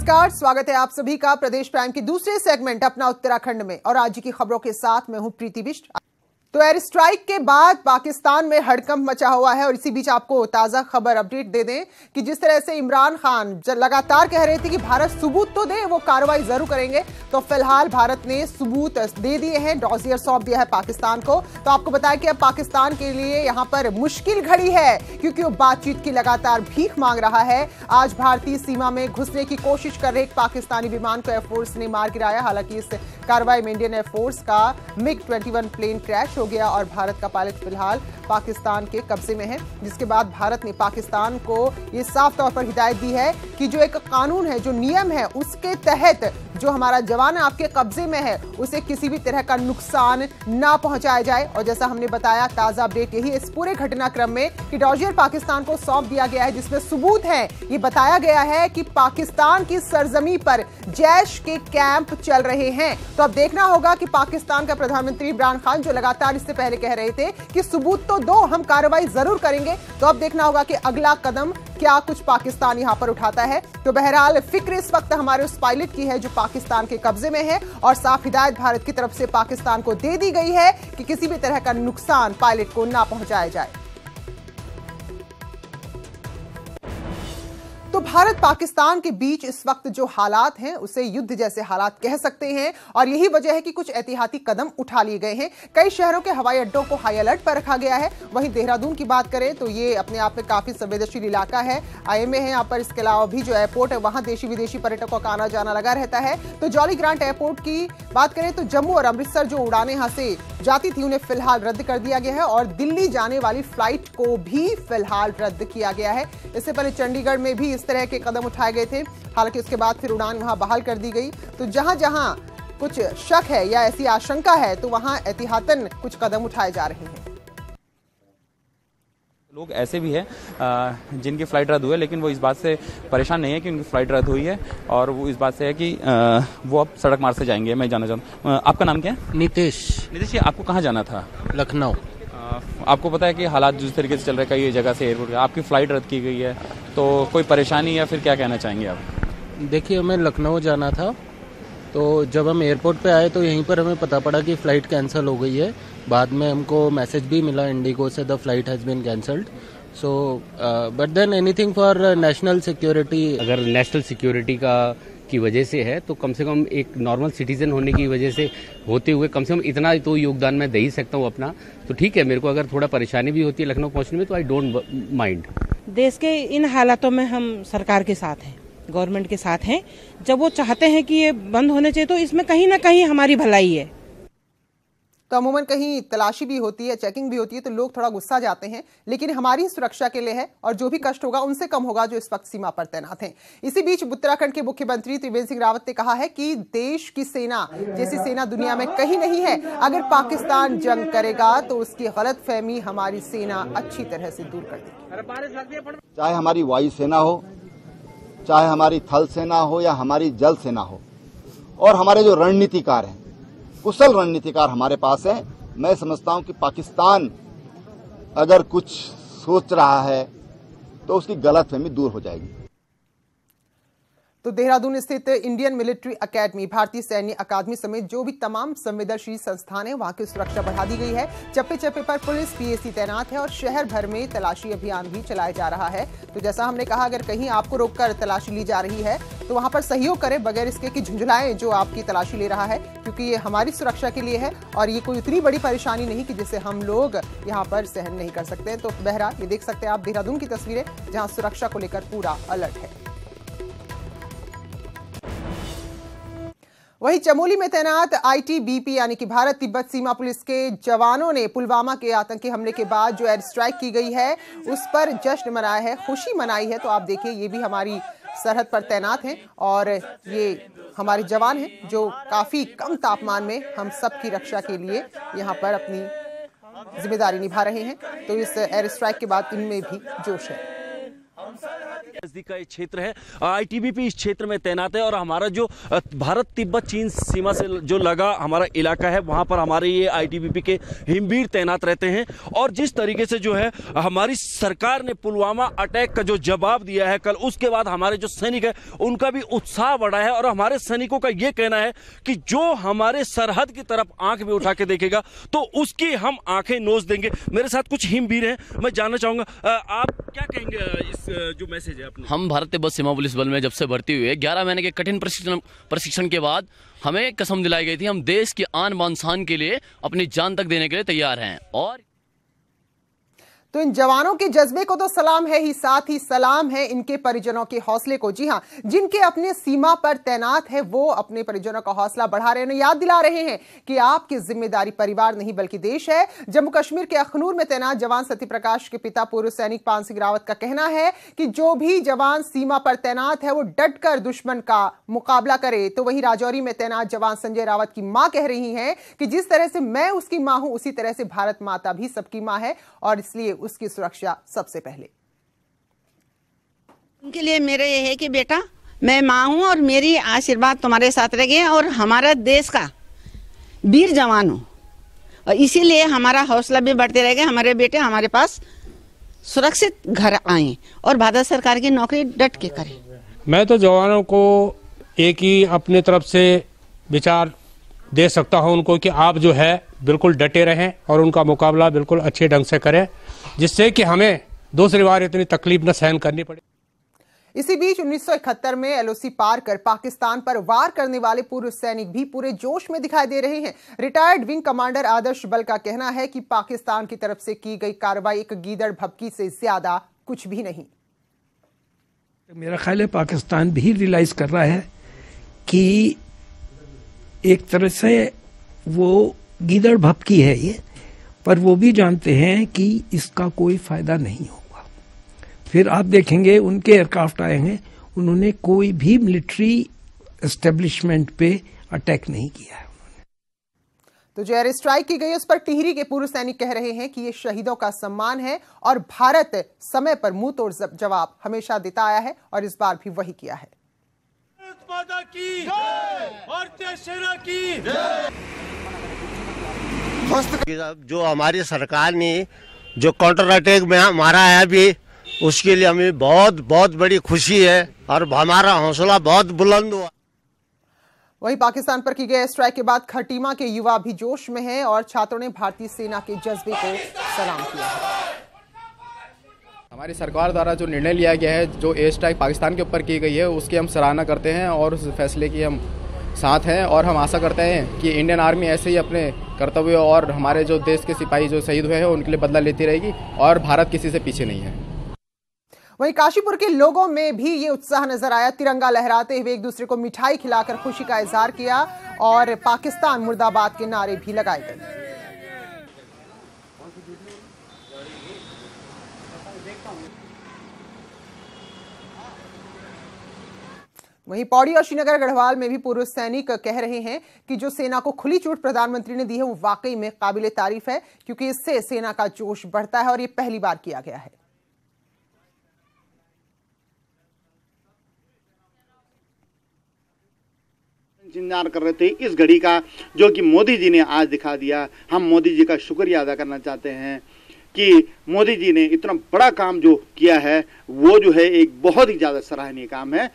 नमस्कार, स्वागत है आप सभी का प्रदेश प्राइम की दूसरे सेगमेंट अपना उत्तराखंड में। और आज की खबरों के साथ मैं हूं प्रीति बिष्ट। तो एयर स्ट्राइक के बाद पाकिस्तान में हड़कंप मचा हुआ है और इसी बीच आपको ताजा खबर अपडेट दे दें कि जिस तरह से इमरान खान लगातार कह रहे थे कि भारत सबूत तो दे, वो कार्रवाई जरूर करेंगे, तो फिलहाल भारत ने सबूत दे दिए हैं, डॉजियर सौंप दिया है पाकिस्तान को। तो आपको बताया कि अब पाकिस्तान के लिए यहां पर मुश्किल घड़ी है क्योंकि वो बातचीत की लगातार भीख मांग रहा है। आज भारतीय सीमा में घुसने की कोशिश कर रहे एक पाकिस्तानी विमान को एयरफोर्स ने मार गिराया। हालांकि इस कार्रवाई में इंडियन एयरफोर्स का MiG-21 प्लेन क्रैश हो गया और भारत का पायलट फिलहाल पाकिस्तान के कब्जे में है, जिसके बाद भारत ने पाकिस्तान को ये साफ तौर पर हिदायत दी है कि जो एक कानून है, जो नियम है, उसके तहत जो हमारा जवान आपके कब्जे में है उसे किसी भी तरह का नुकसान ना पहुंचाया जाए। और जैसा हमने बताया, ताजा अपडेट यही इस पूरे घटनाक्रम में कि डॉजियर पाकिस्तान को सौंप दिया गया है, जिसमें सबूत है। ये बताया गया है कि पाकिस्तान की सरजमी पर जैश के कैंप चल रहे हैं। तो अब देखना होगा कि पाकिस्तान का प्रधानमंत्री इमरान खान जो लगातार इससे पहले कह रहे थे कि सबूत तो दो, हम कार्रवाई जरूर करेंगे, तो अब देखना होगा कि अगला कदम क्या कुछ पाकिस्तान यहां पर उठाता है। तो बहरहाल फिक्र इस वक्त हमारे उस पायलट की है जो पाकिस्तान के कब्जे में है और साफ हिदायत भारत की तरफ से पाकिस्तान को दे दी गई है कि किसी भी तरह का नुकसान पायलट को ना पहुंचाया जाए। तो भारत पाकिस्तान के बीच इस वक्त जो हालात हैं उसे युद्ध जैसे हालात कह सकते हैं और यही वजह है कि कुछ एहतियाती कदम उठा लिए गए हैं। कई शहरों के हवाई अड्डों को हाई अलर्ट पर रखा गया है। वहीं देहरादून की बात करें तो ये अपने आप में काफी संवेदनशील इलाका है, IMA है यहाँ पर। इसके अलावा भी जो एयरपोर्ट है वहां देशी विदेशी पर्यटकों का आना जाना लगा रहता है। तो जॉली ग्रांट एयरपोर्ट की बात करें तो जम्मू और अमृतसर जो उड़ानें यहां से जाती थी उन्हें फिलहाल रद्द कर दिया गया है और दिल्ली जाने वाली फ्लाइट को भी फिलहाल रद्द किया गया है। इससे पहले चंडीगढ़ में भी इस तरह के कदम उठाए गए थे, हालांकि उसके बाद फिर उड़ान वहां बहाल कर दी गई। तो जहां जहां कुछ शक है या ऐसी आशंका है तो वहां एहतियातन कुछ कदम उठाए जा रहे हैं। लोग ऐसे भी हैं जिनकी फ्लाइट रद्द हुई है, लेकिन वो इस बात से परेशान नहीं है कि उनकी फ्लाइट रद्द हुई है और वो इस बात से है कि वो अब सड़क मार्ग से जाएंगे। मैं जानना चाहता हूँ, आपका नाम क्या है? नितेश जी, आपको कहाँ जाना था? लखनऊ। आपको पता है कि हालात जिस तरीके से चल रहे हैं, कई जगह से एयरपोर्ट, आपकी फ्लाइट रद्द की गई है, तो कोई परेशानी या फिर क्या कहना चाहेंगे आप? देखिए, हमें लखनऊ जाना था, तो जब हम एयरपोर्ट पे आए तो यहीं पर हमें पता पड़ा कि फ़्लाइट कैंसिल हो गई है। बाद में हमको मैसेज भी मिला इंडिगो से, the flight has been cancelled. So but then anything for national security. अगर नेशनल सिक्योरिटी की वजह से है तो कम से कम एक नॉर्मल सिटीजन होने की वजह से होते हुए कम से कम इतना तो योगदान मैं दे ही सकता हूँ अपना। तो ठीक है, मेरे को अगर थोड़ा परेशानी भी होती है लखनऊ पहुंचने में तो आई डोंट माइंड। देश के इन हालातों में हम सरकार के साथ हैं, गवर्नमेंट के साथ हैं। जब वो चाहते हैं कि ये बंद होने चाहिए तो इसमें कहीं ना कहीं हमारी भलाई है। तो अमूमन कहीं तलाशी भी होती है, चेकिंग भी होती है, तो लोग थोड़ा गुस्सा जाते हैं, लेकिन हमारी सुरक्षा के लिए है और जो भी कष्ट होगा उनसे कम होगा जो इस वक्त सीमा पर तैनात हैं। इसी बीच उत्तराखंड के मुख्यमंत्री त्रिवेंद्र सिंह रावत ने कहा है कि देश की सेना जैसी सेना दुनिया में कहीं नहीं है। अगर पाकिस्तान जंग करेगा तो उसकी गलतफहमी हमारी सेना अच्छी तरह से दूर कर देगी। चाहे हमारी वायु सेना हो, चाहे हमारी थल सेना हो या हमारी जल सेना हो, और हमारे जो रणनीतिकार हैं, कुशल रणनीतिकार हमारे पास हैं। मैं समझता हूं कि पाकिस्तान अगर कुछ सोच रहा है तो उसकी गलतफहमी दूर हो जाएगी। तो देहरादून स्थित इंडियन मिलिट्री एकेडमी, भारतीय सैन्य अकादमी समेत जो भी तमाम संवेदनशील संस्थान है वहां की सुरक्षा बढ़ा दी गई है। चप्पे चप्पे पर पुलिस PAC तैनात है और शहर भर में तलाशी अभियान भी चलाया जा रहा है। तो जैसा हमने कहा, अगर कहीं आपको रोककर तलाशी ली जा रही है तो वहां पर सहयोग करें, बगैर इसके कि झुंझुलाएं जो आपकी तलाशी ले रहा है, क्योंकि ये हमारी सुरक्षा के लिए है और ये कोई इतनी बड़ी परेशानी नहीं कि जिसे हम लोग यहाँ पर सहन नहीं कर सकते। तो बहरहाल ये देख सकते हैं आप देहरादून की तस्वीरें जहाँ सुरक्षा को लेकर पूरा अलर्ट है। वहीं चमोली में तैनात ITBP यानी कि भारत तिब्बत सीमा पुलिस के जवानों ने पुलवामा के आतंकी हमले के बाद जो एयर स्ट्राइक की गई है उस पर जश्न मनाया है, खुशी मनाई है। तो आप देखिए, ये भी हमारी सरहद पर तैनात हैं और ये हमारे जवान हैं जो काफी कम तापमान में हम सबकी रक्षा के लिए यहाँ पर अपनी जिम्मेदारी निभा रहे हैं। तो इस एयर स्ट्राइक के बाद इनमें भी जोश है। नजदीक का क्षेत्र है, आईटीबीपी इस क्षेत्र में तैनात है और हमारा जो भारत तिब्बत चीन सीमा से जो लगा हमारा इलाका है वहां पर हमारे ये आईटीबीपी के हिमवीर तैनात रहते हैं। और जिस तरीके से जो है हमारी सरकार ने पुलवामा अटैक का जो जवाब दिया है कल, उसके बाद हमारे जो सैनिक है उनका भी उत्साह बढ़ा है और हमारे सैनिकों का ये कहना है कि जो हमारे सरहद की तरफ आंख भी उठा के देखेगा तो उसकी हम आंखें नोच देंगे। मेरे साथ कुछ हिमवीर हैं, मैं जानना चाहूंगा आप क्या कहेंगे इस जो मैसेज है अपना? हम भारत तिब्बत सीमा पुलिस बल में जब से भर्ती हुए 11 महीने के कठिन प्रशिक्षण के बाद हमें कसम दिलाई गई थी हम देश की आन बान शान के लिए अपनी जान तक देने के लिए तैयार हैं। और तो इन जवानों के जज्बे को तो सलाम है ही, साथ ही सलाम है इनके परिजनों के हौसले को। जी हां, जिनके अपने सीमा पर तैनात है वो अपने परिजनों का हौसला बढ़ा रहे हैं, याद दिला रहे हैं कि आपकी जिम्मेदारी परिवार नहीं बल्कि देश है। जम्मू कश्मीर के अखनूर में तैनात जवान सत्यप्रकाश के पिता पूर्व सैनिक पान सिंह रावत का कहना है कि जो भी जवान सीमा पर तैनात है वो डटकर दुश्मन का मुकाबला करे। तो वहीं राजौरी में तैनात जवान संजय रावत की मां कह रही हैं कि जिस तरह से मैं उसकी मां हूं उसी तरह से भारत माता भी सबकी मां है और इसलिए उसकी सुरक्षा सबसे पहले। उनके लिए मेरा यह है कि बेटा मैं मां हूं और मेरी आशीर्वाद तुम्हारे साथ रहेगी और हमारा देश का वीर जवान हूं और इसीलिए हमारा हौसला भी बढ़ते रहेगा। हमारे बेटे हमारे पास सुरक्षित घर आए और भारत सरकार की नौकरी डट के करें। मैं तो जवानों को एक ही अपने तरफ से विचार दे सकता हूं उनको कि आप जो है बिल्कुल डटे रहें और उनका मुकाबला बिल्कुल अच्छे ढंग से करें, जिससे कि हमें दूसरी बार इतनी तकलीफ न सहन करनी पड़े। इसी बीच 1971 में एलओसी पार कर पाकिस्तान पर वार करने वाले पूर्व सैनिक भी पूरे जोश में दिखाई दे रहे हैं। रिटायर्ड विंग कमांडर आदर्श बल का कहना है कि पाकिस्तान की तरफ से की गई कार्रवाई एक गीदड़ भभकी से ज्यादा कुछ भी नहीं। मेरा ख्याल है पाकिस्तान भी रियलाइज कर रहा है कि एक तरह से वो गीदड़ भभकी है ये, पर वो भी जानते हैं कि इसका कोई फायदा नहीं होगा। फिर आप देखेंगे उनके एयरक्राफ्ट आए हैं, उन्होंने कोई भी मिलिट्री एस्टेब्लिशमेंट पे अटैक नहीं किया है। तो जो एयर स्ट्राइक की गई उस पर टिहरी के पूर्व सैनिक कह रहे हैं कि ये शहीदों का सम्मान है और भारत समय पर मुंह तोड़ जवाब हमेशा देता आया है और इस बार भी वही किया है। भारतीय सेना की जो हमारी सरकार ने जो काउंटर अटैक में मारा है अभी, उसके लिए हमें बहुत बहुत बड़ी खुशी है और हमारा हौसला बहुत बुलंद हुआ। वहीं पाकिस्तान पर की गई स्ट्राइक के बाद खटीमा के युवा भी जोश में हैं और छात्रों ने भारतीय सेना के जज्बे को सलाम किया है। हमारी सरकार द्वारा जो निर्णय लिया गया है, जो एयर स्ट्राइक पाकिस्तान के ऊपर की गई है, उसकी हम सराहना करते हैं और उस फैसले की हम साथ हैं और हम आशा करते हैं कि इंडियन आर्मी ऐसे ही अपने कर्तव्य और हमारे जो देश के सिपाही जो शहीद हुए हैं उनके लिए बदला लेती रहेगी और भारत किसी से पीछे नहीं है। वहीं काशीपुर के लोगों में भी ये उत्साह नजर आया। तिरंगा लहराते हुए एक दूसरे को मिठाई खिलाकर खुशी का इजहार किया और पाकिस्तान मुर्दाबाद के नारे भी लगाए गए। वहीं पौड़ी और श्रीनगर गढ़वाल में भी पूर्व सैनिक कह रहे हैं कि जो सेना को खुली छूट प्रधानमंत्री ने दी है वो वाकई में काबिले तारीफ है, क्योंकि इससे सेना का जोश बढ़ता है और ये पहली बार किया गया है। इंतजार कर रहे थे इस घड़ी का, जो कि मोदी जी ने आज दिखा दिया। हम मोदी जी का शुक्रिया अदा करना चाहते हैं कि मोदी जी ने इतना बड़ा काम जो किया है वो जो है एक बहुत ही ज्यादा सराहनीय काम है।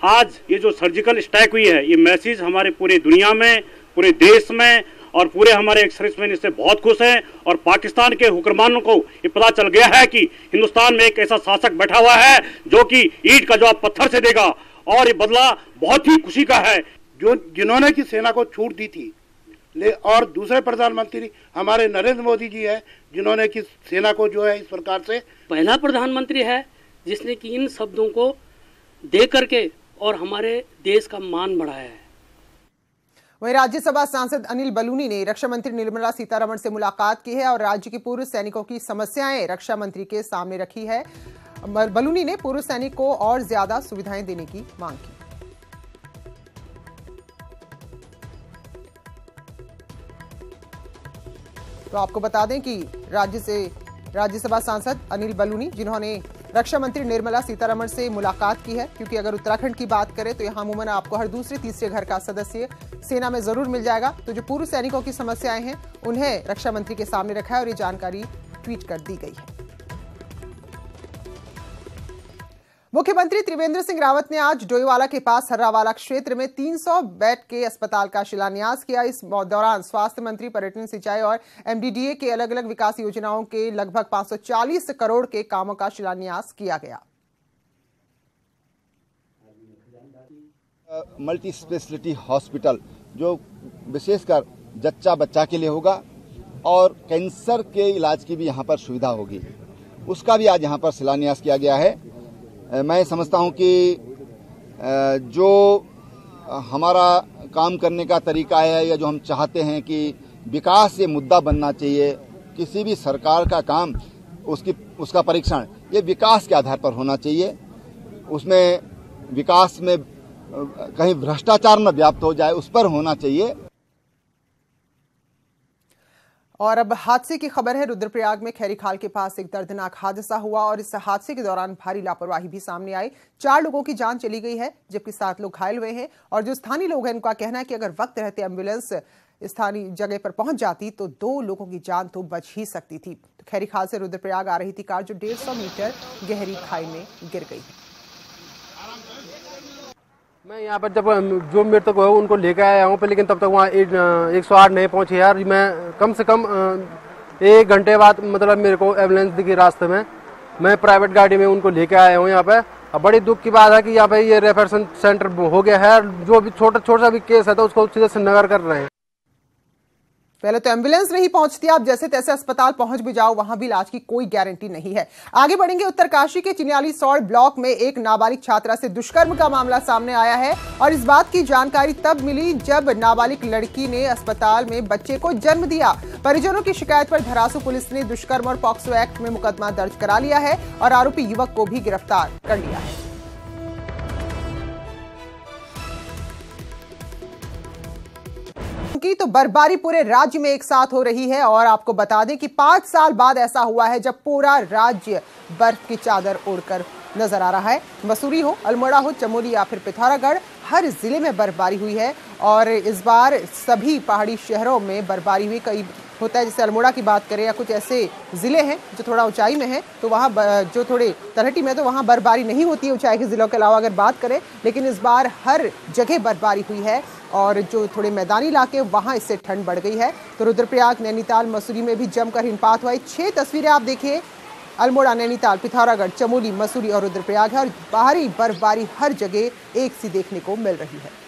आज ये जो सर्जिकल स्ट्राइक हुई है, ये मैसेज हमारे पूरे दुनिया में, पूरे देश में और पूरे हमारे एक्सप्रेसमैन इससे बहुत खुश हैं और पाकिस्तान के हुक्मरानों को ये पता चल गया है कि हिंदुस्तान में एक ऐसा शासक बैठा हुआ है जो कि ईंट का जवाब पत्थर से देगा और ये बदला बहुत ही खुशी का है। जो जिन्होंने की सेना को छूट दी थी और दूसरे प्रधानमंत्री हमारे नरेंद्र मोदी जी है, जिन्होंने की सेना को जो है इस प्रकार से पहला प्रधानमंत्री है जिसने कि इन शब्दों को दे करके और हमारे देश का मान बढ़ाया है। वहीं राज्यसभा सांसद अनिल बलूनी ने रक्षा मंत्री निर्मला सीतारमण से मुलाकात की है और राज्य के पूर्व सैनिकों की समस्याएं रक्षा मंत्री के सामने रखी है। बलूनी ने पूर्व सैनिक को और ज्यादा सुविधाएं देने की मांग की। तो आपको बता दें कि राज्य से राज्यसभा सांसद अनिल बलूनी, जिन्होंने रक्षा मंत्री निर्मला सीतारमण से मुलाकात की है, क्योंकि अगर उत्तराखंड की बात करें तो यहाँ अमूमन आपको हर दूसरे तीसरे घर का सदस्य सेना में जरूर मिल जाएगा। तो जो पूर्व सैनिकों की समस्याएं हैं उन्हें रक्षा मंत्री के सामने रखा है और ये जानकारी ट्वीट कर दी गई है। मुख्यमंत्री त्रिवेंद्र सिंह रावत ने आज डोईवाला के पास हर्रावाला क्षेत्र में 300 बेड के अस्पताल का शिलान्यास किया। इस दौरान स्वास्थ्य मंत्री, पर्यटन, सिंचाई और एमडीडीए के अलग अलग विकास योजनाओं के लगभग 540 करोड़ के कामों का शिलान्यास किया गया। मल्टी स्पेशलिटी हॉस्पिटल जो विशेषकर जच्चा बच्चा के लिए होगा और कैंसर के इलाज की भी यहाँ पर सुविधा होगी, उसका भी आज यहाँ पर शिलान्यास किया गया है। मैं समझता हूं कि जो हमारा काम करने का तरीका है या जो हम चाहते हैं कि विकास से मुद्दा बनना चाहिए, किसी भी सरकार का काम उसका परीक्षण ये विकास के आधार पर होना चाहिए। उसमें विकास में कहीं भ्रष्टाचार न व्याप्त हो जाए, उस पर होना चाहिए। और अब हादसे की खबर है। रुद्रप्रयाग में खैरी खाल के पास एक दर्दनाक हादसा हुआ और इस हादसे के दौरान भारी लापरवाही भी सामने आई। 4 लोगों की जान चली गई है, जबकि 7 लोग घायल हुए हैं। और जो स्थानीय लोग हैं उनका कहना है कि अगर वक्त रहते एम्बुलेंस स्थानीय जगह पर पहुंच जाती तो 2 लोगों की जान तो बच ही सकती थी। तो खैरी खाल से रुद्रप्रयाग आ रही थी कार, जो 150 मीटर गहरी खाई में गिर गई है। मैं यहाँ पर जब जो मृतक हुए उनको लेकर आया हूँ पर, लेकिन तब तक वहाँ 108 नहीं पहुँचे यार। मैं कम से कम 1 घंटे बाद मतलब मेरे को एम्बुलेंस दिखी रास्ते में, मैं प्राइवेट गाड़ी में उनको लेकर आया हूँ यहाँ पे। अब बड़ी दुख की बात है कि यहाँ पे ये रेफर सेंटर हो गया है, जो भी छोटा सा भी केस है तो उसको सीधे श्रीनगर कर रहे हैं। पहले तो एम्बुलेंस नहीं पहुंचती, आप जैसे तैसे अस्पताल पहुंच भी जाओ, वहां भी इलाज की कोई गारंटी नहीं है। आगे बढ़ेंगे। उत्तरकाशी के चिन्याली सौड़ ब्लॉक में एक नाबालिग छात्रा से दुष्कर्म का मामला सामने आया है और इस बात की जानकारी तब मिली जब नाबालिग लड़की ने अस्पताल में बच्चे को जन्म दिया। परिजनों की शिकायत पर धरासू पुलिस ने दुष्कर्म और पॉक्सो एक्ट में मुकदमा दर्ज करा लिया है और आरोपी युवक को भी गिरफ्तार कर लिया है। की तो बर्फबारी पूरे राज्य में एक साथ हो रही है और आपको बता दें कि 5 साल बाद ऐसा हुआ है जब पूरा राज्य बर्फ की चादर ओढ़कर नजर आ रहा है। मसूरी हो, अल्मोड़ा हो, चमोली या फिर पिथौरागढ़, हर जिले में बर्फबारी हुई है और इस बार सभी पहाड़ी शहरों में बर्फबारी हुई। कई होता है, जैसे अल्मोड़ा की बात करें या कुछ ऐसे जिले हैं जो थोड़ा ऊंचाई में है तो वहाँ जो थोड़े तलहटी में तो वहाँ बर्फबारी नहीं होती है ऊंचाई के जिलों के अलावा अगर बात करें, लेकिन इस बार हर जगह बर्फबारी हुई है और जो थोड़े मैदानी इलाके वहाँ इससे ठंड बढ़ गई है। तो रुद्रप्रयाग, नैनीताल, मसूरी में भी जमकर हिमपात हुआ है। 6 तस्वीरें आप देखिए, अल्मोड़ा, नैनीताल, पिथौरागढ़, चमोली, मसूरी और रुद्रप्रयाग है और बाहरी बर्फबारी हर जगह एक सी देखने को मिल रही है।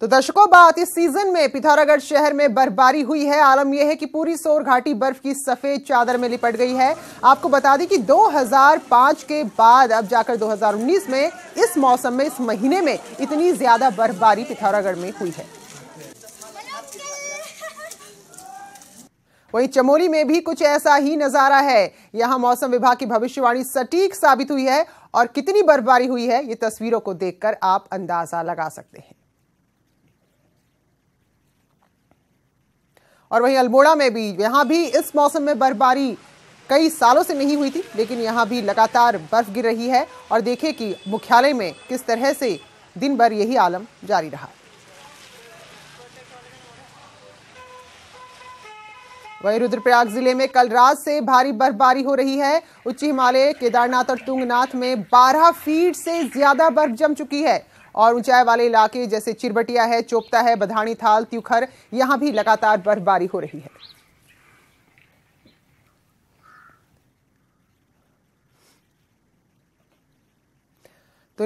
तो दर्शकों, बात इस सीजन में पिथौरागढ़ शहर में बर्फबारी हुई है। आलम यह है कि पूरी सोर घाटी बर्फ की सफेद चादर में लिपट गई है। आपको बता दें कि 2005 के बाद अब जाकर 2019 में इस मौसम में, इस महीने में इतनी ज्यादा बर्फबारी पिथौरागढ़ में हुई है। वहीं चमोली में भी कुछ ऐसा ही नजारा है। यहां मौसम विभाग की भविष्यवाणी सटीक साबित हुई है और कितनी बर्फबारी हुई है ये तस्वीरों को देखकर आप अंदाजा लगा सकते हैं। और वहीं अल्मोड़ा में भी, यहां भी इस मौसम में बर्फबारी कई सालों से नहीं हुई थी, लेकिन यहां भी लगातार बर्फ गिर रही है और देखिए कि मुख्यालय में किस तरह से दिन भर यही आलम जारी रहा। वहीं रुद्रप्रयाग जिले में कल रात से भारी बर्फबारी हो रही है। उच्च हिमालय, केदारनाथ और तुंगनाथ में 12 फीट से ज्यादा बर्फ जम चुकी है और ऊंचाई वाले इलाके जैसे चिरबटिया है, चोपता है, बधानी थाल, त्यूखर, यहां भी लगातार बर्फबारी हो रही है। तो